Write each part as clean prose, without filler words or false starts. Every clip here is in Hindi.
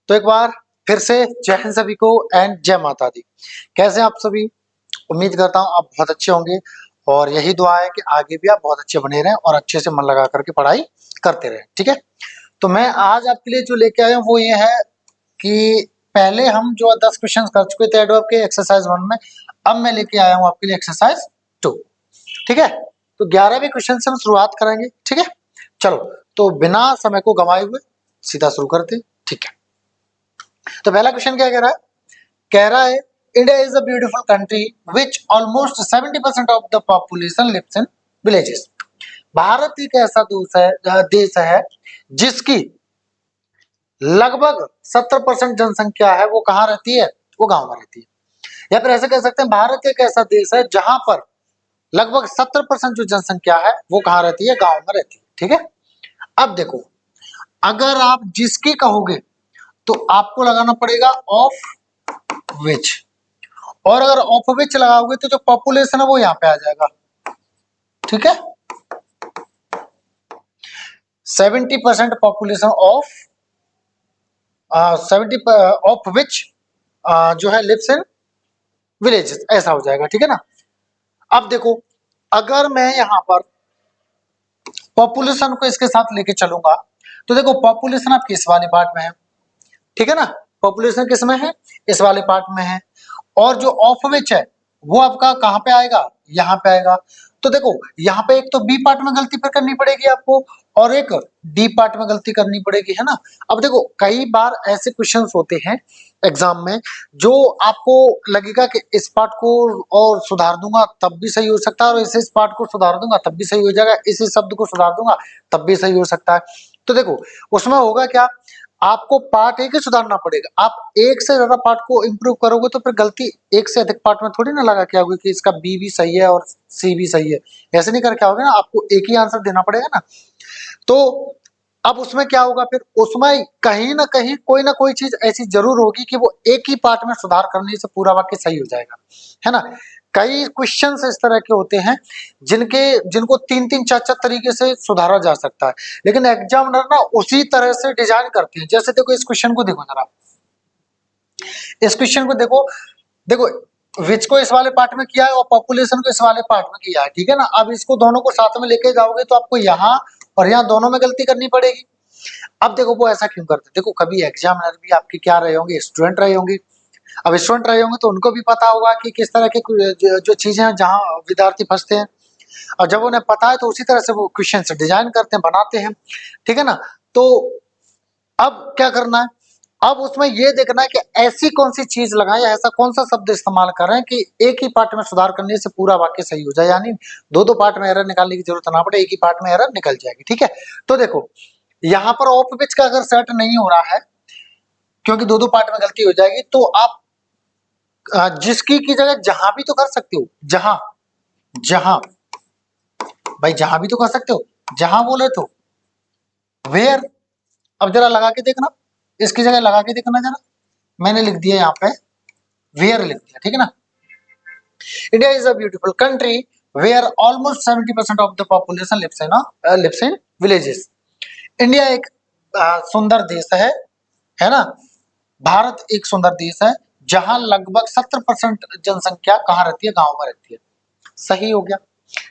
तो एक बार फिर से जय हिंद सभी को एंड जय माता दी। कैसे हैं आप सभी? उम्मीद करता हूं आप बहुत अच्छे होंगे और यही दुआ है कि आगे भी आप बहुत अच्छे बने रहें और अच्छे से मन लगा करके पढ़ाई करते रहें। ठीक है, तो मैं आज आपके लिए जो लेके आया हूं वो ये है कि पहले हम जो 10 क्वेश्चन कर चुके थे एडवर्ब के एक्सरसाइज 1 में, अब मैं लेके आया हूं आपके लिए एक्सरसाइज 2। ठीक है, तो 11वें क्वेश्चन से हम शुरुआत करेंगे। ठीक है, चलो तो बिना समय को गंवाए हुए सीधा शुरू करते हैं। ठीक है, तो पहला क्वेश्चन क्या कह रहा है India is a beautiful country which almost 70% of the population lives in villages. Bharat एक ऐसा देश है जिसकी लगभग 70% जनसंख्या है वो कहाँ रहती है? वो गांव में रहती है। या फिर ऐसे कह सकते हैं भारत एक ऐसा देश है जहां पर लगभग 70% जो जनसंख्या है वो कहाँ रहती है? गांव में रहती है। ठीक है, अब देखो अगर आप जिसकी कहोगे तो आपको लगाना पड़ेगा ऑफ विच, और अगर ऑफ विच लगाओगे तो जो पॉपुलेशन है वो यहाँ पे आ जाएगा। ठीक है, 70% पॉपुलेशन ऑफ 70 ऑफ विच जो है लिव्स इन विलेजेस, ऐसा हो जाएगा। ठीक है ना, अब देखो अगर मैं यहाँ पर पॉपुलेशन को इसके साथ लेके चलूंगा तो देखो पॉपुलेशन आपकी इस वाले पार्ट में है। ठीक है ना, पॉपुलेशन किस में है? इस वाले पार्ट में है। और जो ऑफ विच है वो आपका कहां पे आएगा? यहाँ पे आएगा। तो देखो यहाँ पे एक तो बी पार्ट में गलती फिर करनी पड़ेगी आपको और एक डी पार्ट में गलती करनी पड़ेगी, है ना। अब देखो कई बार ऐसे क्वेश्चंस होते हैं एग्जाम में जो आपको लगेगा कि इस पार्ट को और सुधार दूंगा तब भी सही हो सकता है और इस पार्ट को सुधार दूंगा तब भी सही हो जाएगा, इस शब्द को सुधार दूंगा तब भी सही हो सकता है। तो देखो उसमें होगा क्या, आपको पार्ट एक ही सुधारना पड़ेगा। आप एक से ज्यादा पार्ट को इंप्रूव करोगे तो फिर गलती एक से अधिक पार्ट में थोड़ी ना लगा के आओगे कि इसका बी भी सही है और सी भी सही है, ऐसे नहीं करके आओगे ना, आपको एक ही आंसर देना पड़ेगा ना। तो अब उसमें क्या होगा, फिर उसमें कहीं ना कोई चीज ऐसी जरूर होगी कि वो एक ही पार्ट में सुधार करने से पूरा वाक्य सही हो जाएगा, है ना। कई क्वेश्चंस इस तरह के होते हैं जिनको 3-3 4-4 तरीके से सुधारा जा सकता है, लेकिन एग्जामिनर ना उसी तरह से डिजाइन करते हैं। जैसे देखो इस क्वेश्चन को देखो जरा, इस क्वेश्चन को देखो, देखो विच को इस वाले पार्ट में किया है और पॉपुलेशन को इस वाले पार्ट में किया है। ठीक है ना, अब इसको दोनों को साथ में लेके जाओगे तो आपको यहाँ और यहाँ दोनों में गलती करनी पड़ेगी। अब देखो वो ऐसा क्यों करते हैं, देखो कभी एग्जामिनर भी आपके क्या रहे होंगे, स्टूडेंट रहे होंगे। अब स्टूडेंट रहे होंगे तो उनको भी पता होगा कि किस तरह के जो चीजें हैं जहाँ विद्यार्थी फंसते हैं, और जब उन्हें पता है तो उसी तरह से वो क्वेश्चन से डिजाइन करते हैं, बनाते हैं। ठीक है ना, तो अब क्या करना है, अब उसमें ये देखना है कि ऐसी कौन सी चीज लगाएं या ऐसा कौन सा शब्द इस्तेमाल करें कि एक ही पार्ट में सुधार करने से पूरा वाक्य सही हो जाए, यानी दो पार्ट में एरर निकालने की जरूरत ना पड़े, एक ही पार्ट में एरर निकल जाएगी। ठीक है, तो देखो यहाँ पर ऑफ विच का अगर सेट नहीं हो रहा है क्योंकि दो पार्ट में गलती हो जाएगी, तो आप जिसकी की जगह जहां भी तो कर सकते हो, जहां भाई जहां भी तो कर सकते हो, जहां बोले तो वेयर। अब जरा लगा के देखना, इसकी जगह लगा के देखना जरा, मैंने लिख दिया यहाँ पे वेयर लिख दिया। ठीक है ना, India is a beautiful country where almost 70% of the population lives in villages. India एक सुंदर देश है ना। भारत एक सुंदर देश है जहां लगभग 70% जनसंख्या कहाँ रहती है? गांव में रहती है। सही हो गया।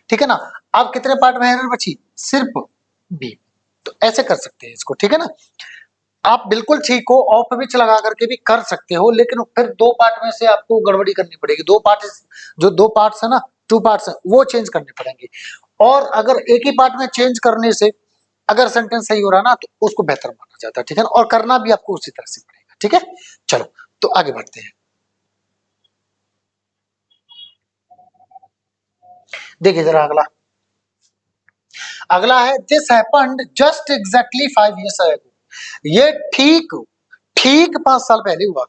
ठीक है ना, अब कितने पार्ट में एरर बची? सिर्फ बी। तो ऐसे कर सकते हैं इसको। ठीक है ना, आप बिल्कुल ठीक हो, ऑफ विच लगा करके भी कर सकते हो, लेकिन फिर दो पार्ट में से आपको गड़बड़ी करनी पड़ेगी। दो पार्ट्स है ना, 2 पार्ट्स है वो चेंज करने पड़ेंगे। और अगर एक ही पार्ट में चेंज करने से अगर सेंटेंस सही हो रहा ना तो उसको बेहतर माना जाता है। ठीक है ना, और करना भी आपको उसी तरह से पड़ेगा। ठीक है, चलो तो आगे बढ़ते हैं। देखिए जरा अगला है this happened just exactly 5 years ago। ये ठीक 5 साल पहले हुआ।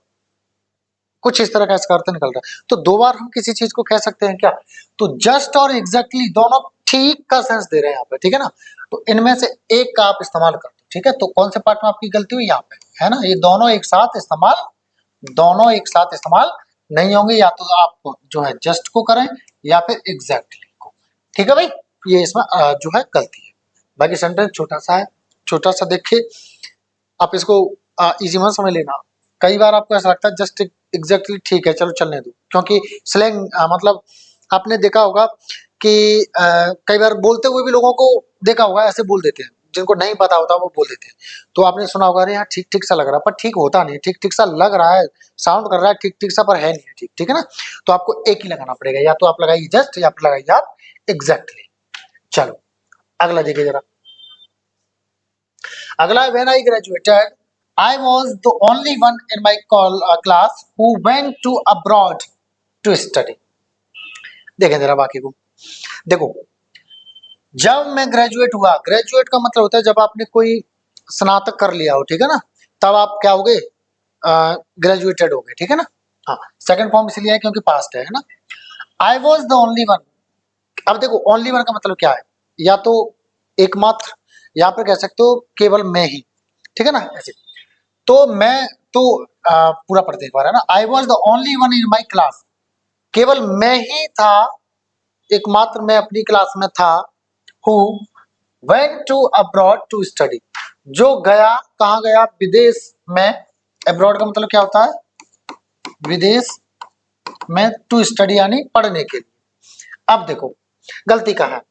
कुछ इस तरह का इसका अर्थ निकल रहा है। तो दो बार हम किसी चीज को कह सकते हैं क्या? तो जस्ट और एग्जैक्टली दोनों ठीक का सेंस दे रहे हैं यहाँ पे। ठीक है ना, तो इनमें से एक का आप इस्तेमाल कर दो। ठीक है, तो कौन से पार्ट में आपकी गलती हुई? यहाँ पे है ना, ये दोनों एक साथ इस्तेमाल नहीं होंगे, या तो आप जो है जस्ट को करें या फिर एग्जैक्टली को। ठीक है भाई, ये इसमें जो है गलती है। बाकी सेंटेंस छोटा सा है, छोटा सा देखिए आप इसको इजी मत समझ लेना। कई बार आपको ऐसा लगता है जस्ट एग्जैक्टली ठीक है चलो चलने दो, क्योंकि स्लैंग मतलब आपने देखा होगा कि कई बार बोलते हुए भी लोगों को देखा होगा ऐसे बोल देते हैं, जिनको नहीं पता होता वो बोल देते हैं। तो आपने सुना होगा अरे यहाँ ठीक ठीक सा लग रहा है, पर ठीक होता नहीं, ठीक ठीक सा लग रहा है, साउंड कर रहा है ठीक ठीक सा, पर है नहीं ठीक, ठीक है ना। तो आपको एक ही लगाना पड़ेगा, या तो आप लगाइए जस्ट या फिर लगाइए आप एग्जैक्टली। चलो अगला देखिए जरा। अगला, when I graduated I was the only one in my class who went to abroad to study. देखें जरा बाकी को। देखो जब मैं ग्रेजुएट हुआ, ग्रेजुएट का मतलब होता है जब आपने कोई स्नातक कर लिया हो, ठीक है ना, तब आप क्या हो गए, ग्रेजुएटेड हो गए, ठीक है ना। हाँ, सेकंड फॉर्म इसलिए है क्योंकि पास्ट है ना। I was the only one. अब देखो ओनली वन का मतलब क्या है, या तो एकमात्र, या फिर कह सकते हो केवल मैं ही, ठीक है ना ऐसे। तो मैं तो पूरा पढ़ते एक बार है ना। I was the only one in my class, केवल मैं ही था, एकमात्र मैं अपनी क्लास में था, who went to abroad to study, जो गया, कहाँ गया, विदेश में। अब्रॉड का मतलब क्या होता है, विदेश में, टू स्टडी यानी पढ़ने के लिए। अब देखो गलती कहाँ है।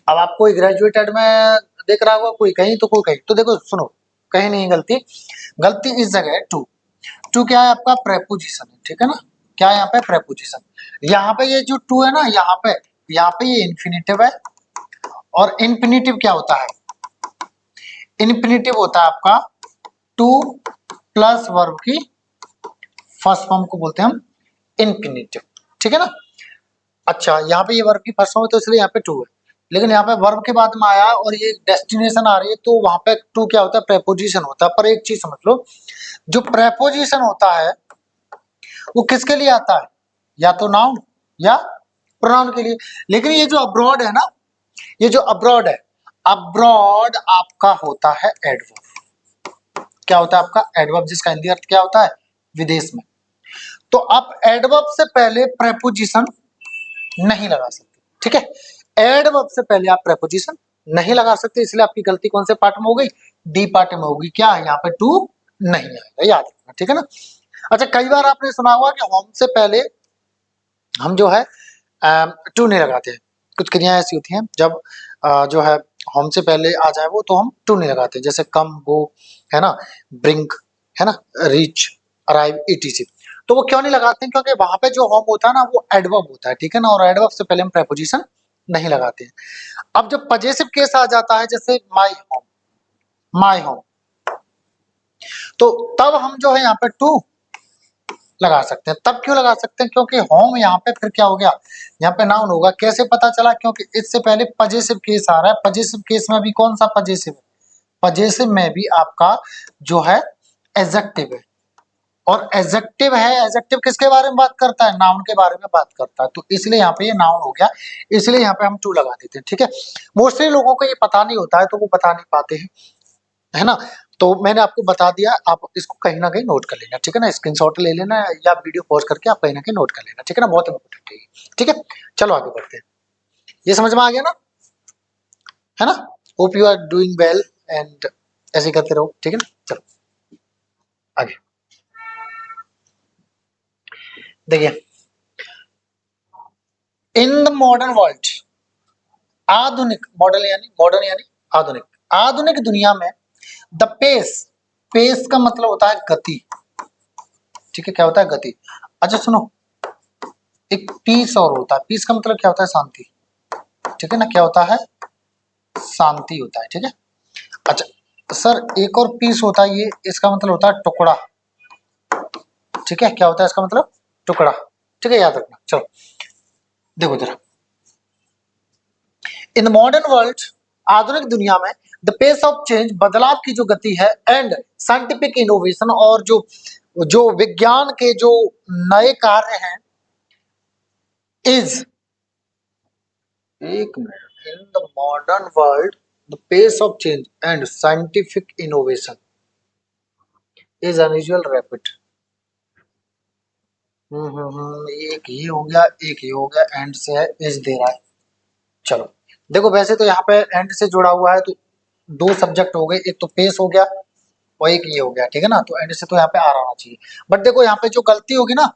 अब आप कोई ग्रेजुएटेड में देख रहा होगा, कोई कहीं तो कोई कहीं, तो देखो सुनो, कहीं नहीं गलती, गलती इस जगह है टू। टू क्या है आपका, प्रेपोजिशन है, ठीक है ना। क्या है यहाँ पे, प्रेपोजिशन। यहाँ पे ये जो टू है ना, यहाँ पे ये इन्फिनिटिव है, और इन्फिनिटिव क्या होता है, इन्फिनिटिव होता है आपका टू प्लस वर्ब की फर्स्ट फॉर्म को बोलते हैं हम इन्फिनिटिव, ठीक है ना। अच्छा यहाँ पे ये वर्ब की फर्स्ट फॉर्म है तो इसलिए यहाँ पे टू है, लेकिन यहाँ पे वर्ब के बाद में आया और ये डेस्टिनेशन आ रही है तो वहां पे टू क्या होता है, प्रेपोजिशन होता है। पर एक चीज समझ लो, जो प्रेपोजिशन होता है वो किसके लिए आता है, या तो नाउन या प्रोनाउन के लिए। लेकिन ये जो अब्रॉड है ना, ये जो अब्रॉड है, अब्रॉड आपका होता है एडवर्ब। क्या होता है आपका, एडवर्ब, जिसका हिंदी अर्थ क्या होता है, विदेश में। तो आप एडवर्ब से पहले प्रेपोजिशन नहीं लगा सकते, ठीक है। एडवर्ब से पहले आप प्रेपोजिशन नहीं लगा सकते, इसलिए आपकी गलती कौन से पार्ट में हो गई, डी पार्ट में होगी। क्या है यहाँ पे, टू नहीं आएगा, याद रखना, ठीक है ना। अच्छा कई बार आपने सुना होगा कि होम से पहले हम जो है टू नहीं लगाते हैं। कुछ क्रियाएं ऐसी होती हैं जब जो है होम से पहले आ जाए वो, तो हम टू नहीं लगाते, जैसे कम, गो, है ना, ब्रिंक, है ना, रीच, अराइव, ईटीसी। तो वो क्यों नहीं लगाते हैं, क्योंकि वहां पे जो होम होता है ना वो एडवर्ब होता है, ठीक है ना, और एडवर्ब से पहले हम प्रेपोजिशन नहीं लगाते हैं। अब जब पजेसिव केस आ जाता है, जैसे माई होम, माई होम, तो तब हम जो है यहाँ पे टू लगा सकते हैं। तब क्यों लगा सकते हैं, क्योंकि होम यहाँ पे फिर क्या हो गया, यहाँ पे नाउन होगा। कैसे पता चला, क्योंकि इससे पहले पजेसिव केस आ रहा है। पजेसिव केस में भी कौन सा पजेसिव है, पजेसिव में भी आपका जो है एडजेक्टिव है, और एडजेक्टिव है, एडजेक्टिव किसके बारे में बात करता है, नाउन के बारे में बात करता है। तो इसलिए यहाँ पे ये नाउन हो गया, इसलिए यहाँ पे हम टू लगा देते हैं, ठीक है। मोस्टली लोगों को ये पता नहीं होता है तो वो बता नहीं पाते हैं, है ना। तो मैंने आपको बता दिया, आप इसको कहीं ना कहीं नोट कर लेना, ठीक है ना, स्क्रीनशॉट ले लेना या वीडियो पॉज करके आप कहीं ना कहीं नोट कर लेना, ठीक है ना, बहुत इंपॉर्टेंट है ये, ठीक है। चलो आगे बढ़ते हैं, ये समझ में आ गया ना, है ना। Hope you are doing well and ऐसे ही करते रहो, ठीक है ना। चलो आगे देखिए, इन द मॉडर्न वर्ल्ड, आधुनिक, मॉडर्न यानी आधुनिक, आधुनिक दुनिया में द पेस, पेस का मतलब होता है गति, ठीक है, क्या होता है, गति। अच्छा सुनो, एक पीस और होता है, पीस का मतलब क्या होता है, शांति, ठीक है ना, क्या होता है, शांति होता है, ठीक है। अच्छा सर एक और पीस होता है, ये इसका मतलब होता है टुकड़ा, ठीक है, क्या होता है इसका मतलब, टुकड़ा, ठीक है, याद रखना। चलो देखो जरा, इन मॉडर्न वर्ल्ड, आधुनिक दुनिया में, द पेस ऑफ चेंज, बदलाव की जो गति है, एंड साइंटिफिक इनोवेशन, और जो जो विज्ञान के जो नए कार्य हैं, इज, एक मिनट, in the modern world the pace of change and scientific innovation is unusual rapid. एक ये हो गया, एक ये हो गया, एंड से है इज दे रहा है। चलो देखो, वैसे तो यहाँ पे एंड से जुड़ा हुआ है तो दो सब्जेक्ट हो गए, एक तो पेस हो गया और एक ये हो गया, ठीक है ना। तो एंड से तो यहाँ पे आर आना चाहिए, बट देखो यहाँ पे जो गलती होगी ना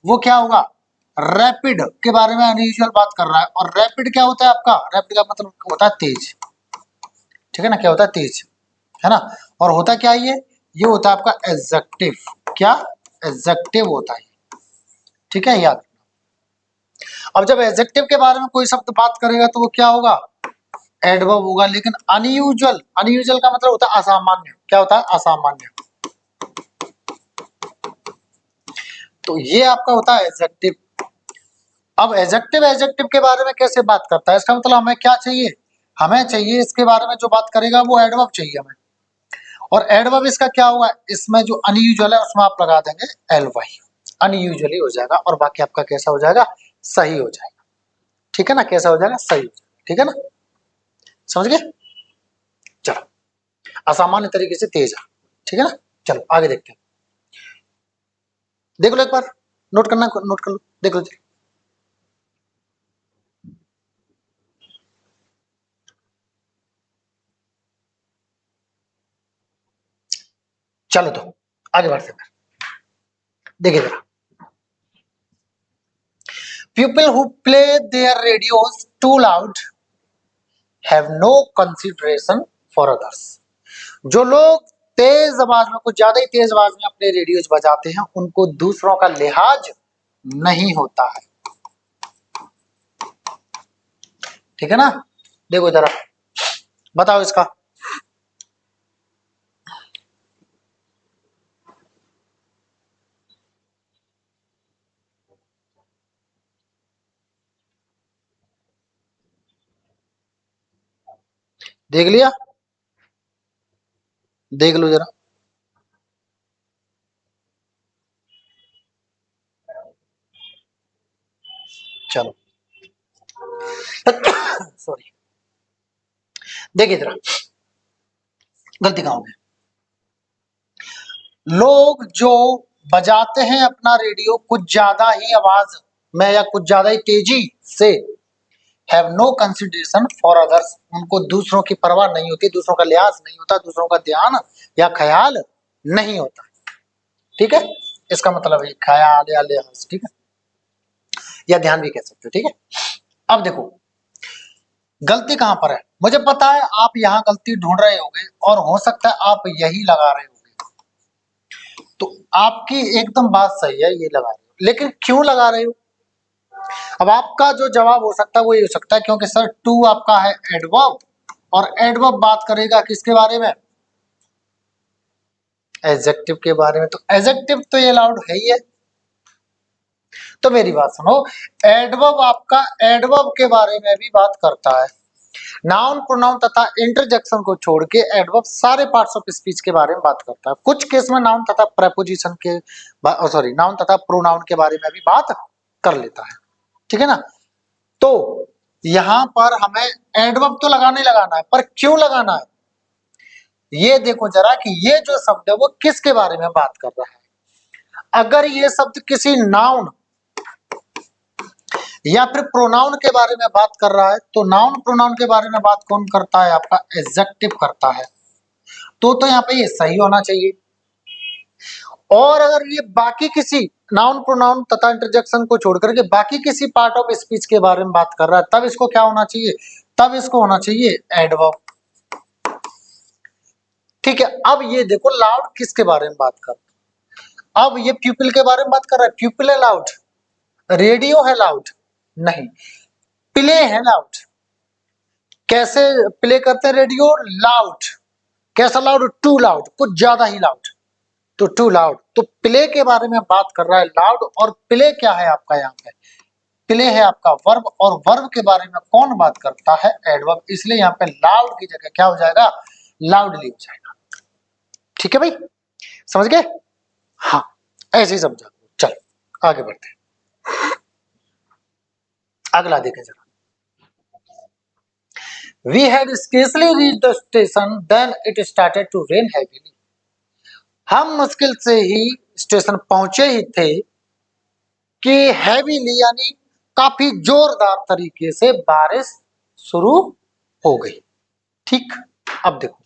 वो क्या होगा, रैपिड के बारे में अनयूजुअल बात कर रहा है, और रैपिड क्या होता है आपका, रैपिड का मतलब होता है तेज, ठीक है ना, क्या होता है तेज, है ना। और होता क्या है ये होता है आपका एडजेक्टिव, क्या एडजेक्टिव होता है, ठीक है, याद। अब जब एडजेक्टिव के बारे में कोई शब्द बात करेगा तो वो क्या होगा, एडवर्ब होगा। लेकिन अनयूजुअल, अनयूजुअल का मतलब होता है असामान्य, क्या होता है, असामान्य। तो ये आपका होता है एडजेक्टिव। अब एडजेक्टिव, एडजेक्टिव के बारे में कैसे बात करता है, इसका मतलब हमें क्या चाहिए, हमें चाहिए इसके बारे में जो बात करेगा वो एडवर्ब चाहिए हमें। और एडवर्ब इसका क्या होगा, इसमें जो अनयूजुअल है उसमें आप लगा देंगे एल वाई, अनयूजुअली हो जाएगा, और बाकी आपका कैसा हो जाएगा, सही हो जाएगा, ठीक है ना, कैसा हो जाएगा, सही हो जाएगा, ठीक है ना, समझ गए। चलो, असामान्य तरीके से तेज है, ठीक है ना। चलो आगे देखते हैं, देख लो एक बार, नोट करना, नोट कर लो, देख लो। चलो तो आगे बढ़ते हैं, देखिए जरा, people who play their radios too loud have no consideration for others. जो लोग तेज आवाज में, कुछ ज्यादा ही तेज आवाज में अपने रेडियोज बजाते हैं, उनको दूसरों का लिहाज नहीं होता है, ठीक है ना। देखो जरा, बताओ इसका, देख लिया, देख लो जरा, चलो सॉरी, देखिए जरा, गलती कहाँ हो गई, लोग जो बजाते हैं अपना रेडियो कुछ ज्यादा ही आवाज में या कुछ ज्यादा ही तेजी से, have no consideration for others, उनको दूसरों की परवाह नहीं होती, दूसरों का लिहाज नहीं होता, दूसरों का ध्यान या ख्याल नहीं होता, ठीक है। इसका मतलब है ख्याल या लिहाज, ठीक है, या ध्यान भी कह सकते हो, ठीक है। अब देखो गलती कहां पर है, मुझे पता है आप यहाँ गलती ढूंढ रहे होंगे, और हो सकता है आप यही लगा रहे होंगे, तो आपकी एकदम बात सही है, ये लगा रहे हो, लेकिन क्यों लगा रहे हो। अब आपका जो जवाब हो सकता है वो ये हो सकता है, क्योंकि सर टू आपका है एडवर्ब, और एडवर्ब बात करेगा किसके बारे में, एडजेक्टिव के बारे में, तो एडजेक्टिव तो ये अलाउड है ही है। तो मेरी बात सुनो, एडवर्ब आपका एडवर्ब के बारे में भी बात करता है, नाउन प्रोनाउन तथा इंटरजेक्शन को छोड़ के एडवर्ब सारे पार्ट्स ऑफ स्पीच के बारे में बात करता है। कुछ केस में नाउन तथा प्रेपोजिशन के, सॉरी, नाउन तथा प्रोनाउन के बारे में भी बात कर लेता है, ठीक है ना। तो यहां पर हमें एडवर्ब तो लगाना ही लगाना है, पर क्यों लगाना है, ये देखो जरा कि ये जो शब्द है वो किसके बारे में बात कर रहा है। अगर ये शब्द किसी नाउन या फिर प्रोनाउन के बारे में बात कर रहा है, तो नाउन प्रोनाउन के बारे में बात कौन करता है, आपका एडजेक्टिव करता है, तो यहाँ पे ये सही होना चाहिए। और अगर ये बाकी किसी नाउन प्रोनाउन तथा इंटरजेक्शन को छोड़ करके बाकी किसी पार्ट ऑफ स्पीच के बारे में बात कर रहा है, तब इसको क्या होना चाहिए, तब इसको होना चाहिए एडवर्ब, ठीक है। अब ये देखो लाउड किसके बारे में बात कर, अब ये प्यूपिल के बारे में बात कर रहा है, प्यूपिल है लाउड, रेडियो है लाउड, नहीं, प्ले है लाउड। कैसे प्ले करते हैं रेडियो, लाउड, कैसा लाउड, टू लाउड, कुछ ज्यादा ही लाउड, तो टू लाउड, तो प्ले के बारे में बात कर रहा है लाउड। और प्ले क्या है आपका, यहाँ पे प्ले है आपका वर्ब, और वर्ब के बारे में कौन बात करता है, एडवर्ब, इसलिए यहाँ पे लाउड की जगह क्या हो जाएगा, लाउडली हो जाएगा, ठीक है भाई, समझ गए, हाँ ऐसे ही समझा, चल आगे बढ़ते हैं, अगला देखें जरा, we had scarcely reached the station then it started to rain heavily, हम मुश्किल से ही स्टेशन पहुंचे ही थे कि हैवीली यानी काफी जोरदार तरीके से बारिश शुरू हो गई, ठीक। अब देखो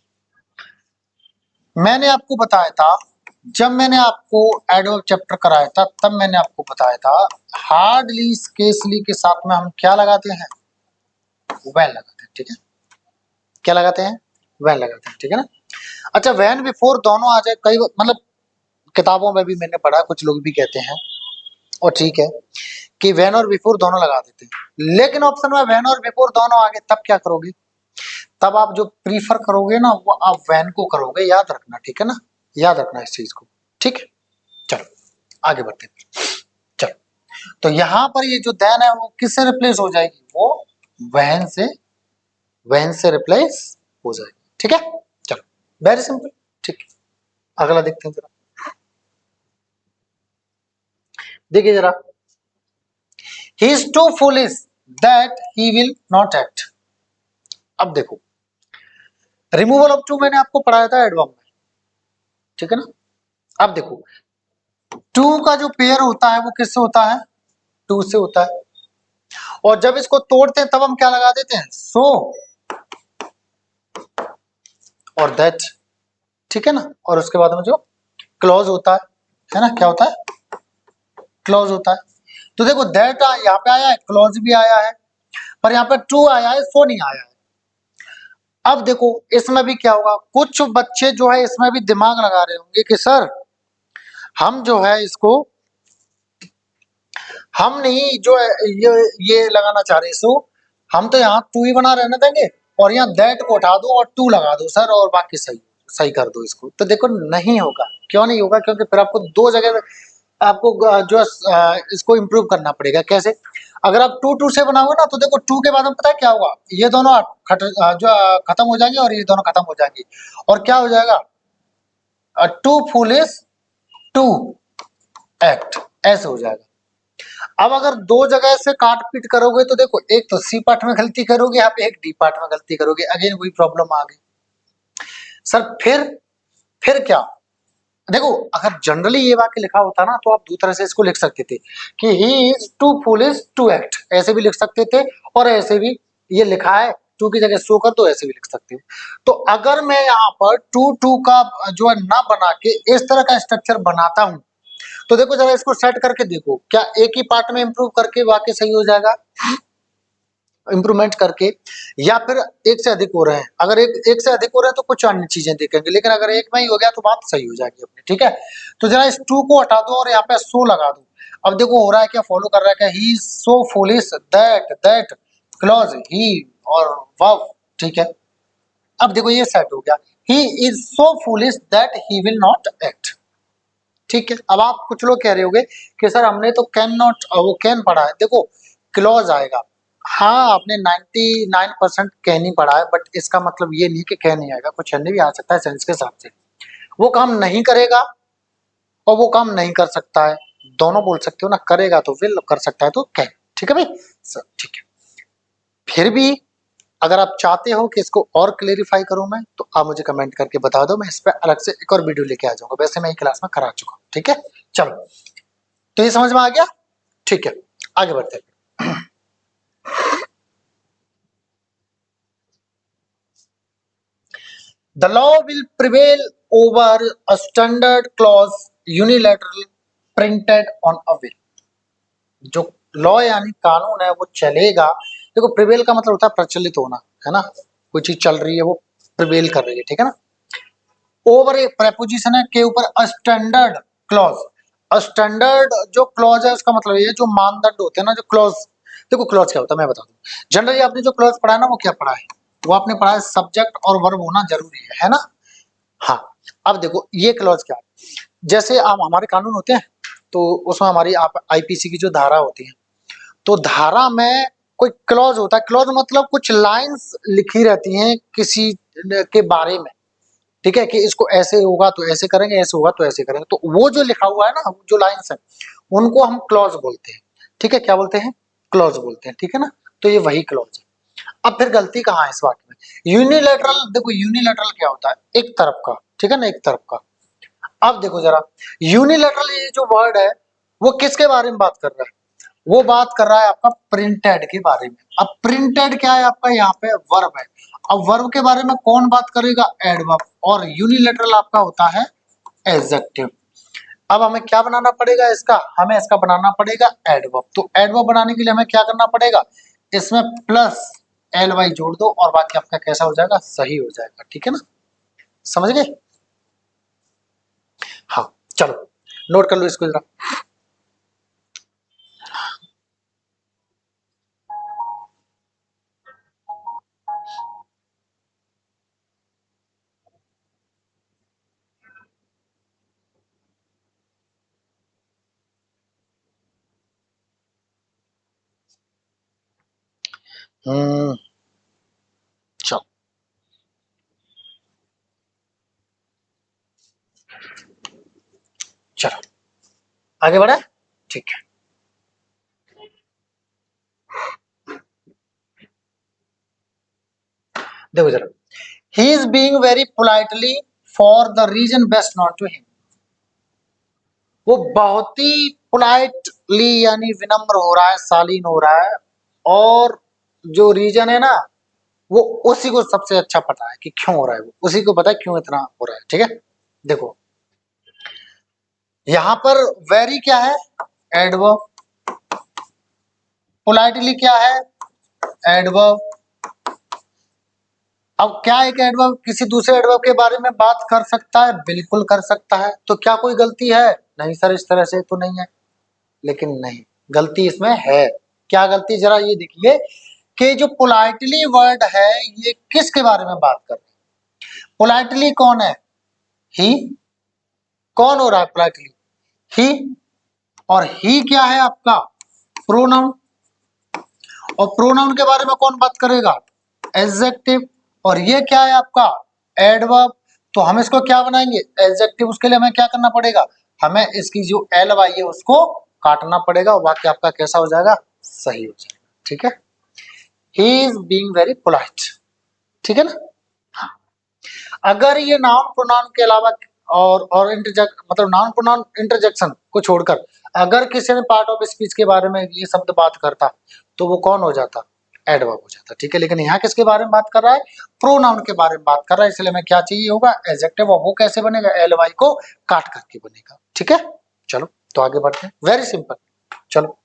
मैंने आपको बताया था, जब मैंने आपको एडवर्ब चैप्टर कराया था तब मैंने आपको बताया था हार्डली स्केसली के साथ में हम क्या लगाते हैं, वैन लगाते हैं, ठीक है, क्या लगाते हैं, वैन लगाते हैं, ठीक है ना। अच्छा वैन बिफोर दोनों आ जाए, कई मतलब किताबों में भी मैंने पढ़ा, कुछ लोग भी कहते हैं और ठीक है कि वैन और बिफोर दोनों लगा देते हैं, लेकिन ऑप्शन में वैन और बिफोर दोनों आ गए तब क्या करोगे, तब आप जो प्रीफर करोगे ना वो आप वैन को करोगे, याद रखना, ठीक है ना, याद रखना इस चीज को, ठीक है। चलो आगे बढ़ते हैं। चलो तो यहां पर ये जो देन है वो किससे रिप्लेस हो जाएगी, वो वैन से, वैन से रिप्लेस हो जाएगी, ठीक है। चलो वेरी सिंपल, ठीक है। अगला देखते हैं जरा, देखिए जरा, he is too foolish that he will not act. अब देखो रिमूवल ऑफ टू मैंने आपको पढ़ाया था एडवर्ब में, ठीक है ना। अब देखो टू का जो पेयर होता है वो किससे होता है, टू से होता है, और जब इसको तोड़ते हैं तब हम क्या लगा देते हैं, सो और दैट, ठीक है ना। और उसके बाद में जो क्लॉज होता है ना, क्या होता है, क्लॉज होता है। तो देखो दैट यहाँ पे आया है, क्लॉज भी आया है, पर यहाँ पे टू आया है, सो नहीं आया है। अब देखो इसमें भी क्या होगा, कुछ बच्चे जो है इसमें भी दिमाग लगा रहे होंगे कि सर हम जो है इसको, हम नहीं जो है ये लगाना चाह रहे, सो हम तो यहाँ टू ही बना रहने देंगे और यहाँ दैट को उठा दो और टू लगा दो सर और बाकी सही सही कर दो इसको। तो देखो नहीं होगा, क्यों नहीं होगा, क्योंकि फिर आपको दो जगह आपको जो इसको इम्प्रूव करना पड़ेगा। कैसे, अगर आप टू टू से बनाओगे ना तो देखो टू के बाद में पता है क्या होगा, ये दोनों जो खत्म हो जाएंगे और ये दोनों खत्म हो जाएंगे, और क्या हो जाएगा, टू फुलिश टू एक्ट, ऐसे हो जाएगा। अब अगर दो जगह से काट पीट करोगे तो देखो एक तो सी पार्ट में गलती करोगे, यहाँ पे एक डी पार्ट में गलती करोगे, अगेन वही प्रॉब्लम आ गई सर। फिर क्या, देखो अगर जनरली ये वाक्य लिखा होता ना तो आप दो तरह से इसको लिख सकते थे कि he is too foolish to act, ऐसे भी लिख सकते थे, और ऐसे भी ये लिखा है टू की जगह सो कर दो, ऐसे भी लिख सकते हो। तो अगर मैं यहाँ पर टू टू का जो है ना बना के इस तरह का स्ट्रक्चर बनाता हूं तो देखो जरा इसको सेट करके देखो, क्या एक ही पार्ट में इंप्रूव करके वाक्य सही हो जाएगा, इंप्रूवमेंट करके, या फिर एक से अधिक हो रहे हैं, अगर एक से अधिक हो रहे हैं तो कुछ अन्य चीजें देखेंगे, लेकिन अगर एक में ही हो गया तो बात सही हो जाएगी अपनी, ठीक है। तो जरा इस टू को हटा दो और यहाँ पे सो लगा दो। अब देखो हो रहा है क्या, फॉलो कर रहा है क्या, ही सो फूलिश दैट, दैट क्लॉज ही और वाव, ठीक है। अब देखो ये सेट हो गया, he is so foolish that he will not act, ठीक है। अब आप कुछ लोग कह रहे होंगे कि सर हमने तो कैन नॉट वो कैन पढ़ा है, देखो क्लॉज आएगा, हाँ आपने 99% कैन ही पढ़ा है, बट इसका मतलब ये नहीं कि कैन नहीं आएगा, कुछ अन्य भी आ सकता है सेंस के हिसाब से, वो काम नहीं करेगा और वो काम नहीं कर सकता है, दोनों बोल सकते हो ना, करेगा तो विल, कर सकता है तो कैन, ठीक है भाई सर, ठीक है। फिर भी अगर आप चाहते हो कि इसको और क्लेरिफाई करूं मैं तो आप मुझे कमेंट करके बता दो, मैं इस पर अलग से एक और वीडियो लेके आ जाऊंगा, वैसे मैं क्लास में करा चुका हूं, ठीक है। चलो तो ये समझ में आ गया, ठीक है, आगे बढ़ते हैं। The law will prevail over a standard clause unilateral printed on a will। जो लॉ यानी कानून है वो चलेगा, देखो प्रिवेल का मतलब होता है प्रचलित होना, है ना, कोई चीज चल रही है वो प्रिवेल कर रही है, ठीक है ना। ओवर एक प्रेपोजिशन है के ऊपर स्टैंडर्ड क्लॉज, स्टैंडर्ड जो क्लॉज है उसका मतलब ये जो मानदंड होते हैं ना, जो क्लॉज, देखो क्लॉज क्या होता है मैं बता दूं, जनरली आपने जो क्लॉज पढ़ा है ना वो क्या पढ़ा है, वो आपने पढ़ा है सब्जेक्ट और वर्ब होना जरूरी है ना। हाँ अब देखो ये क्लॉज क्या है, जैसे आप हमारे कानून होते हैं तो उसमें हमारी आप आईपीसी की जो धारा होती है, तो धारा में कोई क्लॉज होता है, क्लॉज मतलब कुछ लाइंस लिखी रहती हैं किसी के बारे में, ठीक है, कि इसको ऐसे होगा तो ऐसे करेंगे, ऐसे होगा तो ऐसे करेंगे, तो वो जो लिखा हुआ है ना, जो लाइंस है उनको हम क्लॉज बोलते हैं, ठीक है, क्या बोलते हैं, क्लॉज बोलते हैं, ठीक है ना। तो ये वही क्लॉज है। अब फिर गलती कहाँ है इस वाक्य में, यूनिलैटरल, देखो यूनिलैटरल क्या होता है, एक तरफ का, ठीक है ना, एक तरफ का। अब देखो जरा यूनिलैटरल ये जो वर्ड है वो किसके बारे में बात कर रहा है, वो बात कर रहा है आपका प्रिंटेड के बारे में। अब प्रिंटेड क्या है आपका, यहाँ पे वर्ब है। अब वर्ब के बारे में कौन बात करेगा, एडवर्ब, और यूनिलैटरल आपका होता है एडजेक्टिव। अब हमें क्या बनाना पड़ेगा इसका, हमें इसका बनाना पड़ेगा एडवर्ब। तो एडवर्ब बनाने के लिए हमें क्या करना पड़ेगा, इसमें प्लस एल वाई जोड़ दो और बाकी आपका कैसा हो जाएगा, सही हो जाएगा। ठीक है ना, समझ गए। हाँ चलो नोट कर लो इसको जरा। हम्म, चलो चलो आगे बढ़े। ठीक है, देखो जरा, he is being very politely for the reason best not to him. वो बहुत ही पोलाइटली यानी विनम्र हो रहा है, शालीन हो रहा है, और जो रीजन है ना, वो उसी को सबसे अच्छा पता है कि क्यों हो रहा है, वो उसी को पता है क्यों इतना हो रहा है। ठीक है, देखो यहां पर वेरी क्या है, एडवर्ब, पोलाइटली क्या है, एडवर्ब। अब क्या एक एडवर्ब किसी दूसरे एडवर्ब के बारे में बात कर सकता है, बिल्कुल कर सकता है। तो क्या कोई गलती है, नहीं सर इस तरह से तो नहीं है, लेकिन नहीं, गलती इसमें है। क्या गलती, जरा ये देखिए कि जो पोलाइटली वर्ड है ये किसके बारे में बात कर रहे हैं, पोलाइटली कौन है, ही। कौन हो रहा है पोलाइटली, ही। और ही क्या है आपका, प्रोनाउन। और प्रोनाउन के बारे में कौन बात करेगा, एडजेक्टिव। और ये क्या है आपका, एडवर्ब। तो हम इसको क्या बनाएंगे, एडजेक्टिव। उसके लिए हमें क्या करना पड़ेगा, हमें इसकी जो एल वाई है उसको काटना पड़ेगा, और बाकी आपका कैसा हो जाएगा, सही हो जाएगा। ठीक है, ही इज बीइंग वेरी पोलाइट। ठीक है ना। हाँ, अगर ये नाउन प्रोनाउन के अलावा और इंटरजेक्ट मतलब नाउन प्रोनाउन इंटरजेक्शन को छोड़कर अगर किसी ने पार्ट ऑफ स्पीच के बारे में ये शब्द बात करता तो वो कौन हो जाता, एडवर्ब हो जाता। ठीक है, लेकिन यहाँ किसके बारे में बात कर रहा है, प्रोनाउन के बारे में बात कर रहा है, इसलिए हमें क्या चाहिए होगा, एडजेक्टिव। और वो कैसे बनेगा, एल वाई को काट करके बनेगा। ठीक है, चलो तो आगे बढ़ते हैं, वेरी सिंपल। चलो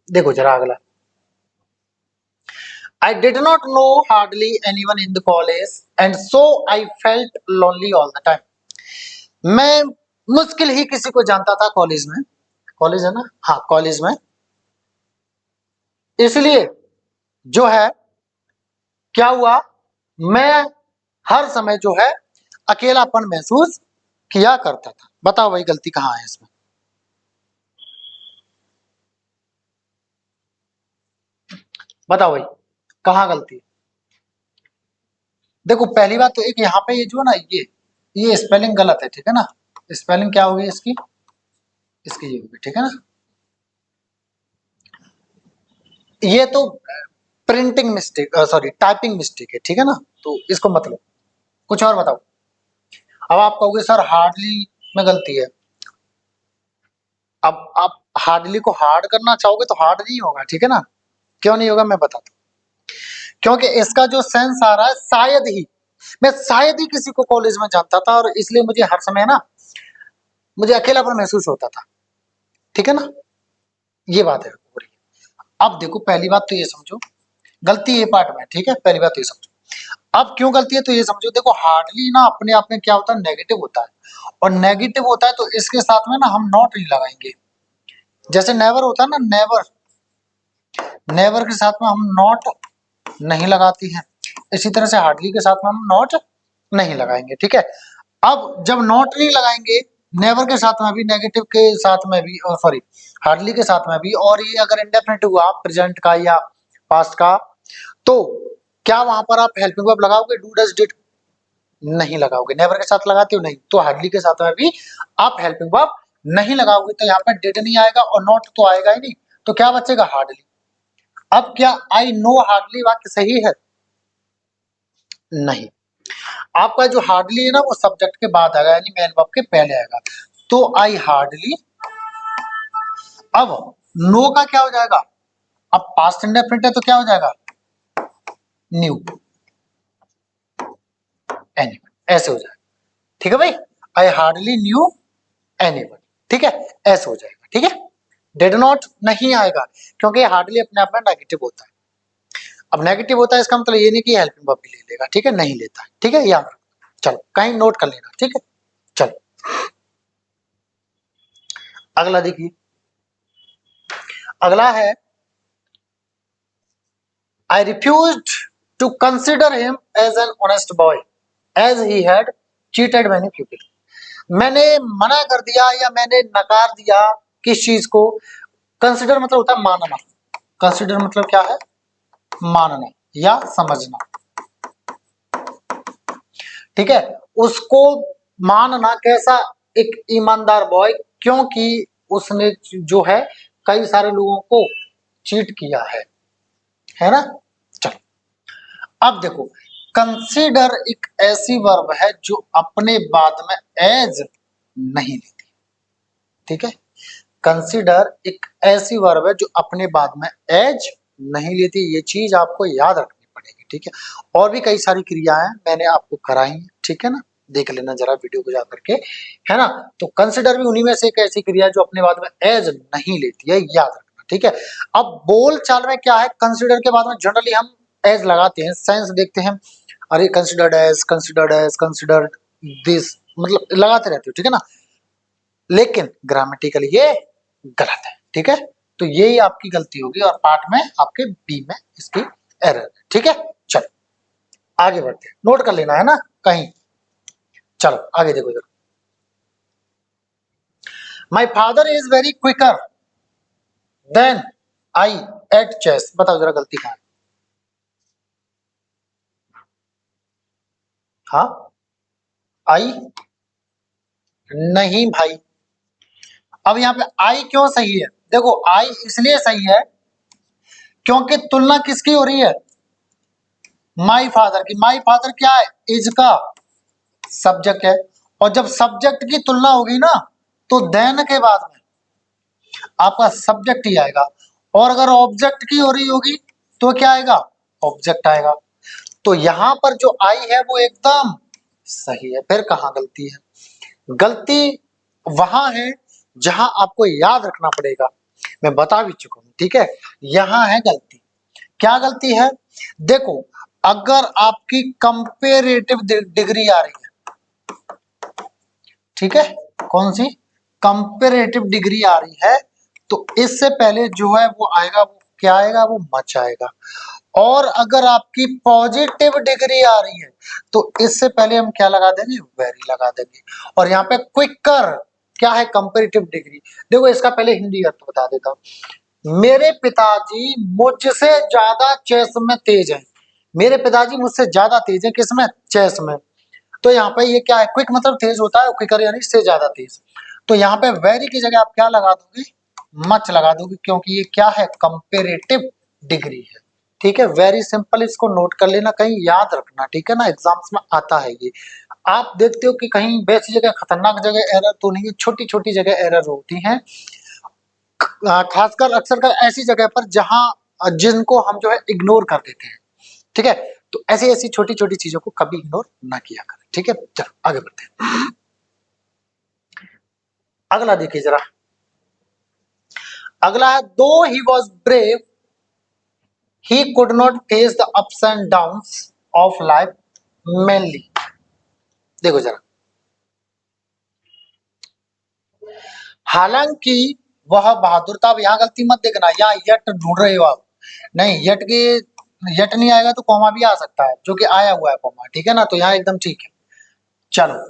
देखो जरा अगला, I did not know hardly anyone in the college and so I felt lonely all the time. मैं मुश्किल ही किसी को जानता था कॉलेज में, कॉलेज है ना, हाँ कॉलेज में, इसलिए जो है क्या हुआ, मैं हर समय जो है अकेलापन महसूस किया करता था। बताओ भाई गलती कहाँ है इसमें, बताओ भाई कहाँ गलती है। देखो पहली बात तो एक यहाँ पे ये जो है ना, ये स्पेलिंग गलत है। ठीक है ना, स्पेलिंग क्या होगी इसकी, इसकी ये होगी। ठीक है ना, ये तो printing mistake, sorry typing mistake है। ठीक है ना, तो इसको मतलब कुछ और बताओ। अब आप कहोगे सर हार्डली में गलती है। अब आप हार्डली को हार्ड करना चाहोगे तो हार्ड नहीं होगा। ठीक है ना, क्यों नहीं होगा मैं बताता हूँ। क्योंकि इसका जो सेंस आ रहा है, शायद ही, मैं शायद ही किसी को कॉलेज में जानता था और इसलिए मुझे हर समय ना मुझे अकेलापन महसूस होता था। ठीक है ना, ये बात है हो रही है। अब देखो पहली बात तो ये समझो, गलती ये पार्ट में। ठीक है, पहली बात तो ये समझो। अब क्यों गलती है तो ये समझो, देखो हार्डली ना अपने आप में क्या होता है, नेगेटिव होता है। और नेगेटिव होता है तो इसके साथ में ना हम नॉट नहीं लगाएंगे। जैसे नेवर होता है ना, नेवर, नेवर के साथ में हम नॉट नहीं लगाती हैं, इसी तरह से हार्डली के साथ में हम नॉट नहीं लगाएंगे। ठीक है, अब जब नॉट नहीं लगाएंगे नेवर के साथ में भी, नेगेटिव के साथ में भी, और सॉरी हार्डली के साथ में भी, और ये अगर इंडेफिनिट हुआ प्रेजेंट का या पास्ट का, तो क्या वहां पर आप हेल्पिंग वर्ब लगाओगे, डू डज डिड, नहीं लगाओगे। नेवर के साथ लगाते हो नहीं, तो हार्डली के साथ में भी आप हेल्पिंग वर्ब नहीं लगाओगे, तो यहाँ पे डिड नहीं आएगा और नॉट तो आएगा ही नहीं, तो क्या बचेगा, हार्डली। अब क्या आई नो हार्डली वाक्य सही है, नहीं। आपका जो हार्डली है ना वो सब्जेक्ट के बाद आएगा, यानी मेन वर्ब के पहले आएगा। तो आई हार्डली अब नो का क्या हो जाएगा, अब पास्ट इंडेफिनिट है तो क्या हो जाएगा, न्यू एनीवन, ऐसे हो जाएगा। ठीक है भाई, आई हार्डली न्यू एनीवन, ठीक है, ऐसे हो जाएगा। ठीक है, डिड नॉट नहीं आएगा क्योंकि हार्डली अपने आप में नेगेटिव होता है। अब नेगेटिव होता है इसका मतलब ये नहीं कि हेल्पिंग वर्ब भी ले लेगा, ठीक है, नहीं लेता है। ठीक है, याद रखो, चलो कहीं नोट कर लेना। ठीक है, चलो अगला देखिए, अगला है I refused to consider him as an honest boy as he had cheated many people. मैंने मना कर दिया या मैंने नकार दिया किस चीज को, कंसिडर मतलब होता है मानना, कंसिडर मतलब क्या है, मानना या समझना। ठीक है, उसको मानना कैसा, एक ईमानदार बॉय, क्योंकि उसने जो है कई सारे लोगों को चीट किया है ना। चलो अब देखो, कंसीडर एक ऐसी वर्ब है जो अपने बाद में एज नहीं लेती। ठीक है, कंसीडर एक ऐसी वर्ब है जो अपने बाद में एज नहीं लेती, ये चीज आपको याद रखनी पड़ेगी। ठीक है, और भी कई सारी क्रियाएं मैंने आपको कराई हैं, ठीक है ना, देख लेना जरा वीडियो को जा करके, है ना। तो कंसीडर भी उन्हीं में से एक ऐसी क्रिया है जो अपने बाद में एज नहीं लेती है, याद रखना। ठीक है, अब बोल चाल में क्या है, कंसीडर के बाद में जनरली हम एज लगाते हैं, सेंस देखते हैं, अरे कंसिडर्ड एज कंसिडर्ड दिस, मतलब लगाते रहते हो, ठीक है ना, लेकिन ग्रामेटिकली ये गलत है। ठीक है, तो यही आपकी गलती होगी और पार्ट में आपके बी में इसकी एरर है। ठीक है, चलो आगे बढ़ते हैं, नोट कर लेना है ना कहीं। चलो आगे देखो जरा, my father is very quicker than I at chess, बताओ जरा गलती कहां है। हाँ, आई नहीं भाई, अब यहाँ पे आई क्यों सही है, देखो आई इसलिए सही है क्योंकि तुलना किसकी हो रही है, माई फादर की। माई फादर क्या है, इज का सब्जेक्ट है, और जब सब्जेक्ट की तुलना होगी ना तो देन के बाद में आपका सब्जेक्ट ही आएगा, और अगर ऑब्जेक्ट की हो रही होगी तो क्या आएगा, ऑब्जेक्ट आएगा। तो यहां पर जो आई है वो एकदम सही है, फिर कहां गलती है, गलती वहां है जहां आपको याद रखना पड़ेगा, मैं बता भी चुका हूं। ठीक है, यहां है गलती, क्या गलती है, देखो अगर आपकी कंपेरेटिव डिग्री आ रही है, ठीक है, कौन सी, कंपेरेटिव डिग्री आ रही है, तो इससे पहले जो है वो आएगा, वो क्या आएगा, वो मच आएगा। और अगर आपकी पॉजिटिव डिग्री आ रही है तो इससे पहले हम क्या लगा देंगे, वेरी लगा देंगे। और यहाँ पे क्विकर क्या है, कंपेरेटिव डिग्री। देखो इसका पहले हिंदी अर्थ बता देता हूं, मेरे पिताजी मुझसे ज्यादा चेस में तेज हैं, मेरे पिताजी मुझसे ज्यादा तेज हैं किसमें, चेस में। तो यहाँ पे ये क्या है, क्विक मतलब तेज होता है, क्विकर यानी से ज्यादा तेज। तो यहाँ पे वेरी की जगह आप क्या लगा दोगे, मच लगा दोगे, क्योंकि ये क्या है, कंपेरेटिव डिग्री है। ठीक है, वेरी सिंपल, इसको नोट कर लेना, कहीं याद रखना। ठीक है ना, एग्जाम्स में आता है ये, आप देखते हो कि कहीं वैसी जगह खतरनाक जगह एरर तो नहीं है, छोटी छोटी जगह एरर होती हैं, खासकर अक्सर कर ऐसी जगह पर जहां जिनको हम जो है इग्नोर कर देते हैं। ठीक है, तो ऐसी ऐसी छोटी छोटी चीजों को कभी इग्नोर ना किया करें। ठीक है, चलो आगे बढ़ते हैं, अगला देखिए जरा, अगला है, दो he was brave he could not face the ups and downs of life mainly. देखो जरा, हालांकि वह बहादुर था, अब यहाँ गलती मत देखना, यहाँ यट ढूंढ रहे हो आप, नहीं यट के, यट नहीं आएगा तो कॉमा भी आ सकता है, जो कि आया हुआ है कॉमा, ठीक है ना, तो यहाँ एकदम ठीक है। चलो,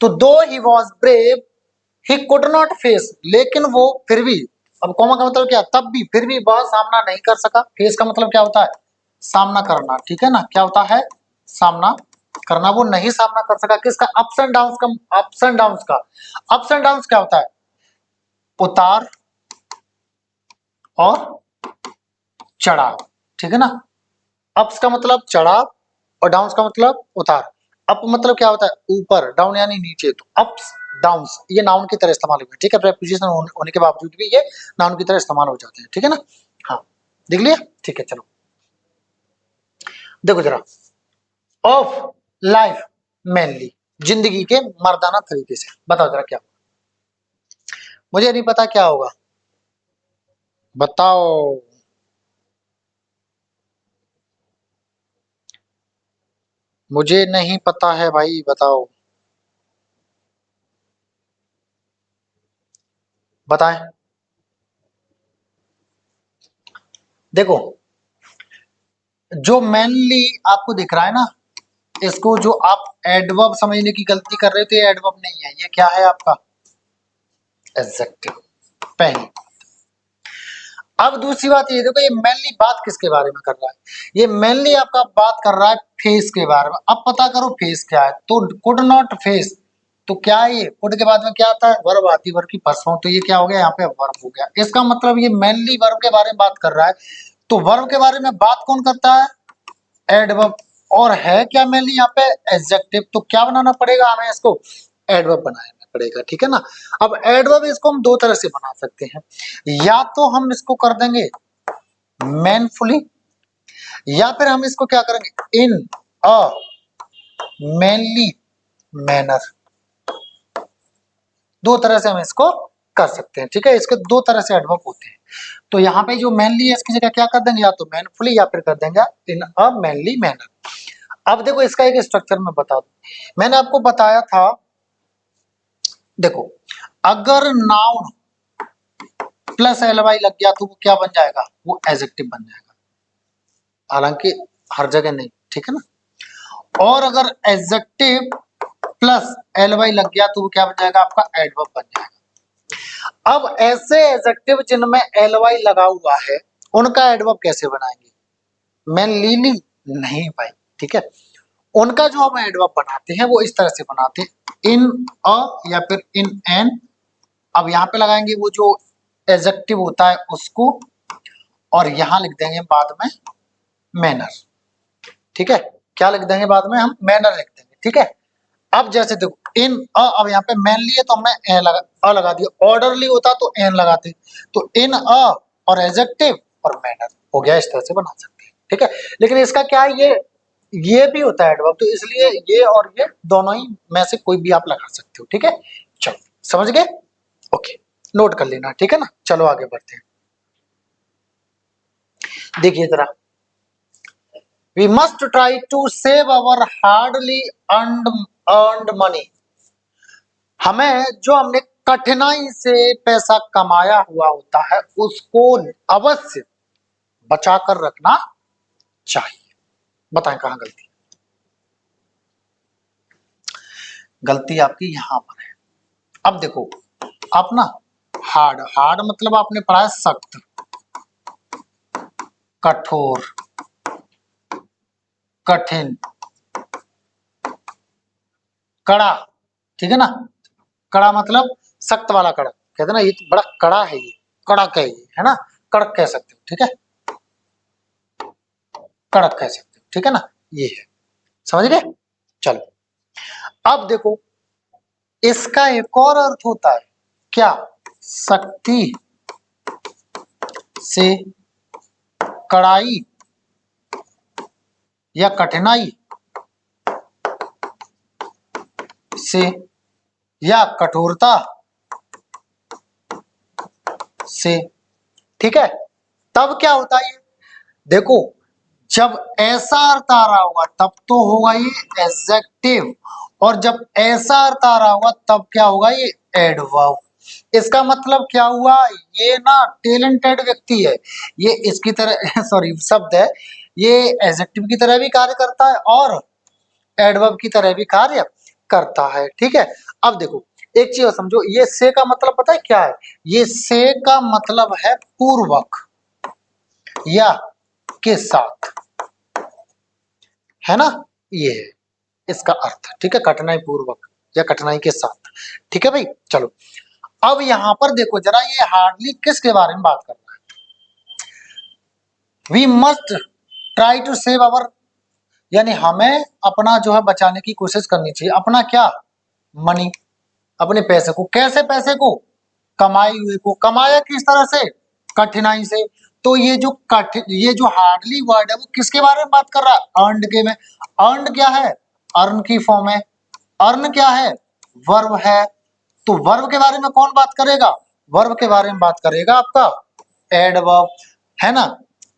तो दो he was brave he could not face, लेकिन वो फिर भी, अब कॉमा का मतलब क्या, तब भी फिर भी वह सामना नहीं कर सका, फेस का मतलब क्या होता है, सामना करना, ठीक है ना, क्या होता है, सामना करना, वो नहीं सामना कर सका किसका, अप्स एंड डाउन्स का, अप्स एंड डाउन्स का, अप्स एंड डाउन्स क्या होता है, उतार और चढ़ाव, ठीक है ना, अप्स का मतलब चढ़ाव और डाउन्स का मतलब उतार। अप मतलब क्या होता है ऊपर, डाउन यानी नीचे, तो अप्स डाउन्स, ये नाउन की तरह इस्तेमाल हुए, ठीक है, प्रेपोजिशन होने के बावजूद भी ये नाउन की तरह इस्तेमाल हो जाते हैं, ठीक है ना। हाँ देख लिया, ठीक है। चलो देखो जरा, ऑफ लाइफ मेनली, जिंदगी के मर्दाना तरीके से, बताओ जरा क्या, मुझे नहीं पता क्या होगा, बताओ। मुझे नहीं पता है भाई, बताओ, बताएं। देखो जो मेनली आपको दिख रहा है ना, इसको जो आप एडवर्ब समझने की गलती कर रहे थे, ये एडवर्ब नहीं है, ये क्या है आपका एडजेक्टिव, पहली। अब दूसरी बात ये देखो, ये मेनली बात किसके बारे में कर रहा है, ये मेनली आपका बात कर रहा है फेस के बारे में। अब पता करो फेस क्या है, तो कुड नॉट फेस, तो क्या है ये, कुड के बाद में क्या आता है, वर्ब आती, वर्ब की फर्स्ट फॉर्म, तो ये क्या हो गया यहाँ पे वर्ब हो गया। इसका मतलब ये मेनली वर्ब के बारे में बात कर रहा है, तो वर्ब के बारे में बात कौन करता है, एडवर्ब, और है क्या मेनली यहाँ पे एडजेक्टिव, तो क्या बनाना पड़ेगा हमें, इसको एडवर्ब बनाना पड़ेगा, ठीक है ना। अब एडवर्ब इसको हम दो तरह से बना सकते हैं, या तो हम इसको कर देंगे मैनफुली, या फिर हम इसको क्या करेंगे इन अ मैनली मैनर, दो तरह से हम इसको कर सकते हैं, ठीक है। इसके दो तरह से एडवर्ब होते हैं, तो यहाँ पे जो मैनली है इसकी जगह क्या कर देंगे, या तो मैनफुली या फिर कर देंगे इन अ मैनली मैनर। अब देखो इसका एक स्ट्रक्चर मैं बता दूं, मैंने आपको बताया था, देखो अगर नाउन प्लस एल वाई लग गया तो वो क्या बन जाएगा, वो एडजेक्टिव बन जाएगा, हालांकि हर जगह नहीं, ठीक है ना। और अगर एडजेक्टिव प्लस एल वाई लग गया तो वो क्या बन जाएगा, आपका एडवर्ब बन जाएगा। अब ऐसे एडजेक्टिव जिनमें एल वाई लगा हुआ है उनका एडवर्ब कैसे बनाएंगे, मेनली नहीं भाई, ठीक है। उनका जो हम एडवर्ब बनाते हैं वो इस तरह से बनाते हैं, इन अ या फिर इन एन। अब यहाँ पे लगाएंगे वो जो एडजेक्टिव होता है उसको, और यहां लिख देंगे बाद में मैनर, ठीक है। क्या लिख देंगे बाद में, हम मैनर लिख देंगे, ठीक है। अब जैसे देखो इन अ, अब यहाँ पे मैनली है तो हमने अ लगा दिया, ऑर्डरली होता तो एन लगाते, तो इन अ और एडजेक्टिव और मैनर हो गया, इस तरह से बना सकते हैं, ठीक है। लेकिन इसका क्या है, ये भी होता है एडवर्ब, तो इसलिए ये और ये दोनों ही में से कोई भी आप लगा सकते हो, ठीक है। चलो समझ गए, ओके, नोट कर लेना, ठीक है ना। चलो आगे बढ़ते हैं, देखिए जरा, we must try to save our hardly earned money, हमें जो हमने कठिनाई से पैसा कमाया हुआ होता है उसको अवश्य बचा कर रखना चाहिए। बताएं कहां गलती, गलती आपकी यहां पर है। अब देखो आप ना, हार्ड, हार्ड मतलब आपने पढ़ा है सख्त, कठोर, कठिन, कड़ा, ठीक है ना। कड़ा मतलब सख्त वाला कड़ा, कहते हैं ना ये तो बड़ा कड़ा है, ये कड़क है, ये है ना, कड़क कह सकते हो, ठीक है, कड़क कह सकते हो, ठीक है ना, ये है, समझ गए। चलो अब देखो इसका एक और अर्थ होता है, क्या, सख्ती से, कड़ाई या कठिनाई से, या कठोरता से, ठीक है। तब क्या होता है, देखो जब ऐसा अर्थ आ रहा होगा तब तो होगा ये एडजेक्टिव, और जब ऐसा अर्थ आ रहा होगा तब क्या होगा, ये एडवर्ब। इसका मतलब क्या हुआ, ये ना टैलेंटेड व्यक्ति है, ये इसकी तरह सॉरी शब्द है, ये एडजेक्टिव की तरह भी कार्य करता है और एडवर्ब की तरह भी कार्य करता है, ठीक है। अब देखो एक चीज समझो, ये से का मतलब पता है क्या है, ये से का मतलब है पूर्वक या के साथ, है ना, ये है इसका अर्थ, ठीक है, कठिनाई पूर्वक या कठिनाई के साथ, ठीक है भाई। चलो अब यहां पर देखो जरा, ये हार्डली किसके बारे में बात कर रहा है, we must try to save our, यानी हमें अपना जो है बचाने की कोशिश करनी चाहिए, अपना क्या, मनी, अपने पैसे को। कैसे पैसे को? कमाई हुए को। कमाया किस तरह से? कठिनाई से। तो ये जो हार्डली वर्ड है वो किसके बारे में बात कर रहा है? अर्नड के में। अर्नड क्या है? अर्न की फॉर्म है। अर्न क्या है? वर्ब है। तो वर्ब के बारे में कौन बात करेगा? वर्ब के बारे में बात करेगा आपका एडवर्ब, है ना।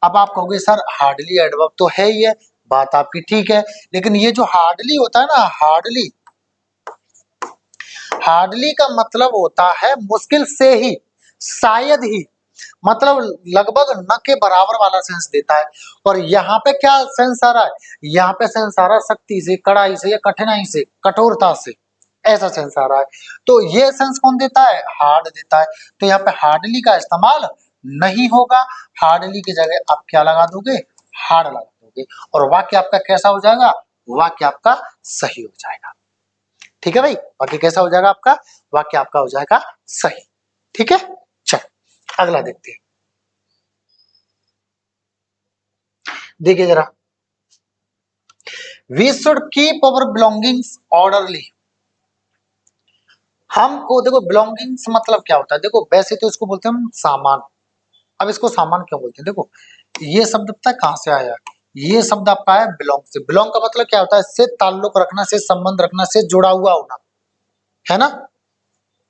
अब आप कहोगे सर हार्डली एडवर्ब तो है ही है, बात आपकी ठीक है, लेकिन ये जो हार्डली होता है ना, हार्डली, हार्डली का मतलब होता है मुश्किल से ही, शायद ही, मतलब लगभग न के बराबर वाला सेंस देता है। और यहाँ पे क्या सेंस आ रहा है? यहाँ पे सेंस आ रहा है सख्ती से, कड़ाई से, या कठिनाई से, कठोरता से, ऐसा सेंस आ रहा है। तो ये सेंस कौन देता है? हार्ड देता है। तो यहाँ पे हार्डली का इस्तेमाल नहीं होगा। हार्डली की जगह आप क्या लगा दोगे? हार्ड लगा दोगे, और वाक्य आपका कैसा हो जाएगा? वाक्य आपका सही हो जाएगा। ठीक है भाई, वाक्य कैसा हो जाएगा आपका? वाक्य आपका हो जाएगा सही। ठीक है, चल अगला देखते हैं। देखिए जरा, we should keep our belongings orderly. हमको देखो, बिलोंगिंग्स मतलब क्या होता है? देखो वैसे तो इसको बोलते हैं हम सामान। अब इसको सामान क्यों बोलते हैं? देखो ये शब्द पता है कहां से आया? ये शब्द आपका है बिलोंग से। बिलोंग का मतलब क्या होता है? इससे ताल्लुक रखना, से संबंध रखना, से जुड़ा हुआ होना, है ना,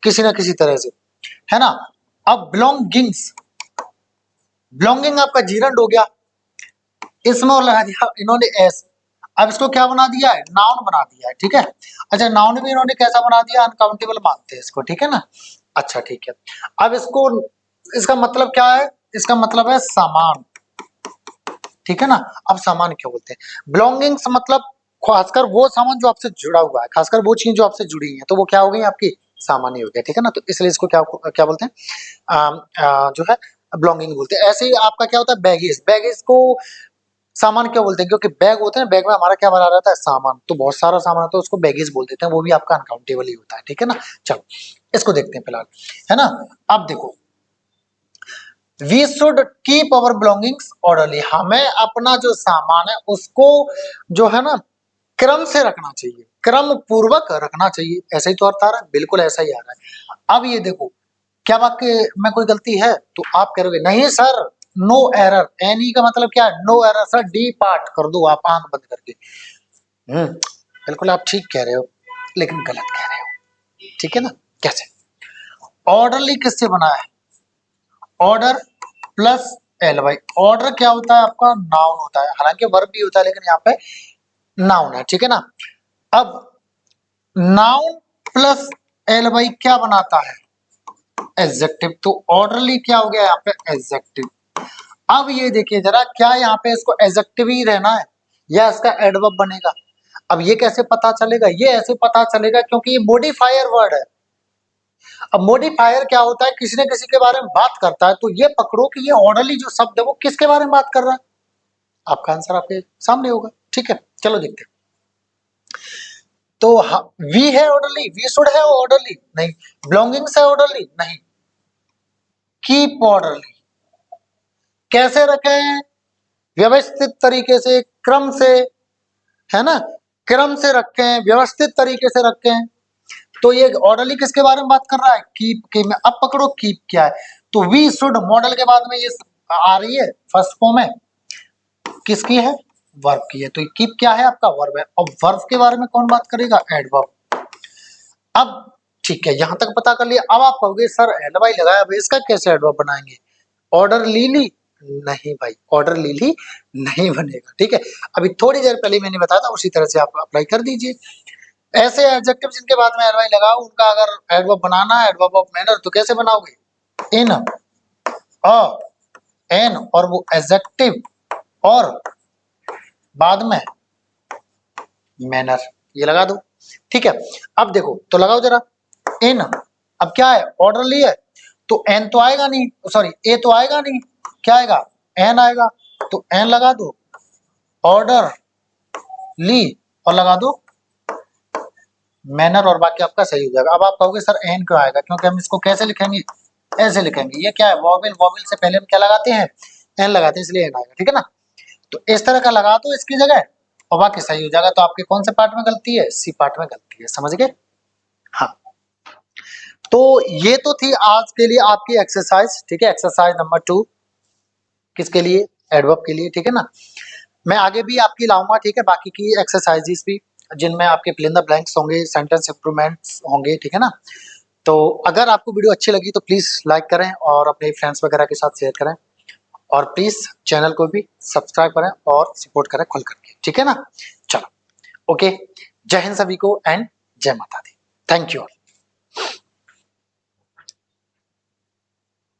किसी ना किसी तरह से, है ना। अब बिलोंगिंग्स, बिलोंगिंग आपका जीरंड हो गया, इसमें और लगा दिया इन्होंने एस। अब इसको क्या बना दिया है? नाउन बना दिया है। ठीक है, अच्छा नाउन भी इन्होंने कैसा बना दिया? अनकाउंटेबल मानते हैं इसको, ठीक है ना। अच्छा ठीक है, अब इसको, इसका मतलब क्या है? इसका मतलब है सामान, ठीक है ना। अब सामान क्यों बोलते हैं? बिलोंगिंग्स मतलब खासकर वो सामान जो आपसे जुड़ा हुआ है, खासकर वो चीज जो आपसे जुड़ी है, तो वो क्या हो गई आपकी? सामान ही हो गया, ठीक है ना। तो इसलिए इसको क्या क्या बोलते हैं? जो है बिलोंगिंग बोलते हैं। ऐसे ही आपका क्या होता है? बैगेज, बैगेज को सामान क्यों बोलते हैं? क्योंकि बैग होते हैं, बैग में हमारा क्या भरा रहता है? सामान। तो बहुत सारा सामान होता है, उसको बैगेज बोल देते हैं, वो भी आपका अनकाउंटेबल ही होता है, ठीक है ना। चलो इसको देखते हैं फिलहाल, है ना। अब देखो, we should keep our belongings orderly. हमें अपना जो सामान है उसको जो है ना क्रम से रखना चाहिए, क्रम पूर्वक रखना चाहिए। ऐसा ही तो अर्थ आ रहा है, बिल्कुल ऐसा ही आ रहा है। अब ये देखो, क्या वाक्य में कोई गलती है? तो आप कह रहे नहीं सर, नो एरर। एनी का मतलब क्या है? No error sir, D part कर दो आप आंख बंद करके। बिल्कुल आप ठीक कह रहे हो, लेकिन गलत कह रहे हो, ठीक है ना। कैसे? ऑर्डरली किससे बना है? Order plus L Y. Order क्या होता है आपका? नाउन होता है, हालांकि वर्ब भी होता है, लेकिन यहाँ पे नाउन है, ठीक है ना। अब नाउन प्लस एल वाई क्या बनाता है? एडजेक्टिव। तो ऑर्डरली क्या हो गया यहाँ पे? एडजेक्टिव। अब ये देखिए जरा, क्या यहाँ पे इसको एडजेक्टिव ही रहना है या इसका एडवर्ब बनेगा? अब ये कैसे पता चलेगा? ये ऐसे पता चलेगा क्योंकि ये मॉडिफायर वर्ड है। अब मॉडिफायर क्या होता है? किसी न किसी के बारे में बात करता है, तो ये पकड़ो कि ये ऑर्डरली जो शब्द है वो किसके बारे में बात कर रहा है। आपका आंसर आपके सामने होगा, ठीक है। चलो देखते हैं। तो वी है ऑर्डरली, वी शुड है ऑर्डरली नहीं, बिलोंगिंग्स है ऑर्डरली नहीं, कीप ऑर्डरली। कैसे रखें? व्यवस्थित तरीके से, क्रम से, है ना, क्रम से रखें, व्यवस्थित तरीके से रखें। तो ये ऑर्डरली किसके बारे में बात कर रहा है? कीप के में। अब पकड़ो कीप क्या है? तो वी शुड मॉडल के बाद में ये आ रही है, फर्स्ट फॉर्म है, किसकी है? वर्ब की है। तो कीप क्या है? आपका वर्ब है। और वर्ब के बारे में कौन बात करेगा? एडवर्ब। अब ठीक है, यहां तक पता कर लिया। अब आप कहोगे सर एल वाई लगाया भाई, इसका कैसे एडवर्ब बनाएंगे? ऑर्डर लीली नहीं भाई, ऑर्डर लीली नहीं बनेगा, ठीक है। अभी थोड़ी देर पहले मैंने बताया था, उसी तरह से आप अप्लाई कर दीजिए। ऐसे एडजेक्टिव जिनके बाद में एल वाई लगाओ, उनका अगर एडवर्ब बनाना है, एडवर्ब ऑफ मैनर, तो कैसे बनाओगे? इन, अ, एन, और वो एडजेक्टिव, और बाद में मैनर, ये लगा दो, ठीक है। अब देखो तो लगाओ जरा इन। अब क्या है? ऑर्डरली है, तो एन तो आएगा नहीं, सॉरी ए तो आएगा नहीं, क्या आएगा? एन आएगा। तो एन लगा दो, ऑर्डर ली, और लगा दो मैनर, और बाकी आपका सही हो जाएगा। अब आप कहोगे सर एन क्यों आएगा? क्योंकि हम इसको कैसे लिखेंगे? ऐसे लिखेंगे। ये क्या है? वॉवेल, वॉवेल से पहले हम क्या लगाते हैं? एन लगाते हैं, इसलिए एन आएगा, ठीक है ना। तो इस तरह का लगा दो इसकी जगह, और बाकी सही हो जाएगा। तो आपके कौन से पार्ट में गलती है? सी पार्ट में गलती है, समझ गए? हाँ तो ये तो थी आज के लिए आपकी एक्सरसाइज, ठीक है, एक्सरसाइज नंबर 2 किसके लिए, एडवर्ब के लिए, ठीक है ना। मैं आगे भी आपकी लाऊंगा, ठीक है, बाकी की एक्सरसाइजेस भी जिनमें आपके फिल इन द ब्लैंक्स होंगे, सेंटेंस इंप्रूवमेंट्स होंगे, ठीक है ना। तो अगर आपको वीडियो अच्छी लगी तो प्लीज लाइक करें और अपने फ्रेंड्स वगैरह के साथ शेयर करें, और प्लीज चैनल को भी सब्सक्राइब करें और सपोर्ट करें खुल करके, ठीक है ना। चलो, ओके, जय हिंद सभी को एंड जय माता दी। Thank you all.